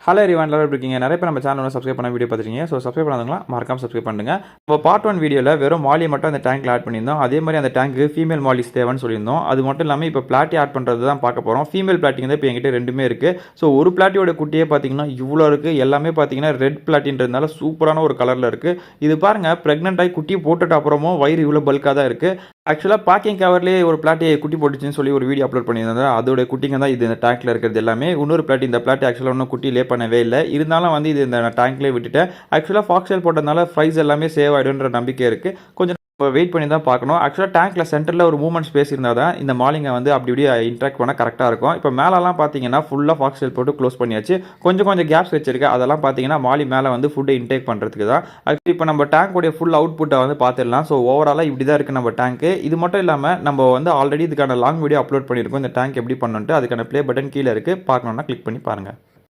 Hello everyone, எல்லாரும் எப்படி இருக்கீங்க? நிறைய பேர் நம்ம சேனல் சப்ஸ்கிரைப் பண்ண வீடியோ பார்த்துருக்கீங்க. ஸோ சப்ஸ்கிரைப் பண்ணாதவங்களா மறக்காம சப்ஸ்கிரைப் பண்ணுங்க. இப்போ பார்ட் 1 வீடியோவில் வெறும் மாலியை மட்டும் அந்த டேங்க்ல ஆட் பண்ணியிருந்தோம். அதே மாதிரி அந்த டேங்க்கு ஃபீமேல் மாலிஸ் தேவைன்னு சொல்லியிருந்தோம். அது மட்டும் இல்லாமல் இப்போ பிளாட்டி ஆட் பண்ணுறது தான் பார்க்க போகிறோம். ஃபீமேல் பிளாட்டிங் தான் இப்போ என்கிட்ட ரெண்டுமே இருக்குது. ஸோ ஒரு பிளாட்டியோட குட்டியே பார்த்தீங்கன்னா இவ்வளோ இருக்குது. எல்லாமே பார்த்தீங்கன்னா ரெட் பிளாட்டின்றதுனால சூப்பரான ஒரு கலரில் இருக்குது. இது பாருங்கள், ப்ரெக்னென்ட் ஆகி குட்டியை போட்டுட்டு அப்புறமும் வயிறு இவ்வளோ பல்காக தான் இருக்குது. ஆக்சுவலாக பேக்கிங் கவர்லேயே ஒரு பிளாட்டி குட்டி போட்டுச்சுன்னு சொல்லி ஒரு வீடியோ அப்லோட் பண்ணியிருந்தாங்க. அதோட குட்டிங்க தான் இது இந்த டேங்க்கில் இருக்கிறது எல்லாமே. இன்னொரு பிளாட்டி, இந்த பிளாட்டி ஆக்சுவலாக இன்னும் குட்டி லே பண்ணவே இல்லை. இருந்தாலும் வந்து இது இந்த டேங்க்லேயே விட்டுட்டேன். ஆக்சுவலாக ஃபாக்ஸ்டெயில் போட்டதுனால ப்ரைஸ் எல்லாமே சேவ் ஆகிடும்ன்ற நம்பிக்கை இருக்குது. கொஞ்சம் வெயிட் பண்ணி தான் பார்க்கணும். ஆக்சுவலாக டேங்க்கில் சென்டரில் ஒரு மூவ்மெண்ட் ஸ்பேஸ் இருந்தால் தான் இந்த மாலிங்கை வந்து அப்படி இப்படி இன்ட்ராக்ட் பண்ணால் கரெக்டாக இருக்கும். இப்போ மேலெல்லாம் பார்த்தீங்கன்னா ஃபுல்லாக ஃபாக்ஸ்டெயில் போட்டு க்ளோஸ் பண்ணியாச்சு. கொஞ்சம் கேப்ஸ் வச்சிருக்கேன். அதெல்லாம் பார்த்தீங்கன்னா மாலி மேலே வந்து ஃபுட்டை இன்டேக் பண்ணுறதுக்கு தான். ஆக்சுவலி இப்போ நம்ம டேங்க்குடைய ஃபுல் அவுட்புட்டை வந்து பார்த்துடலாம். ஸோ ஓவராலாக இப்படி தான் இருக்குது நம்ம டேங்க்கு. இது மட்டும் இல்லாமல் நம்ம வந்து ஆல்ரெடி இதுக்கான லாங் வீடியோ அப்லோட் பண்ணியிருக்கோம். இந்த டேங்க் எப்படி பண்ணணுன்ட்டு அதுக்கான ப்ளே பட்டன் கீழே இருக்குது. பார்க்கணுன்னா கிளிக் பண்ணி பாருங்கள்.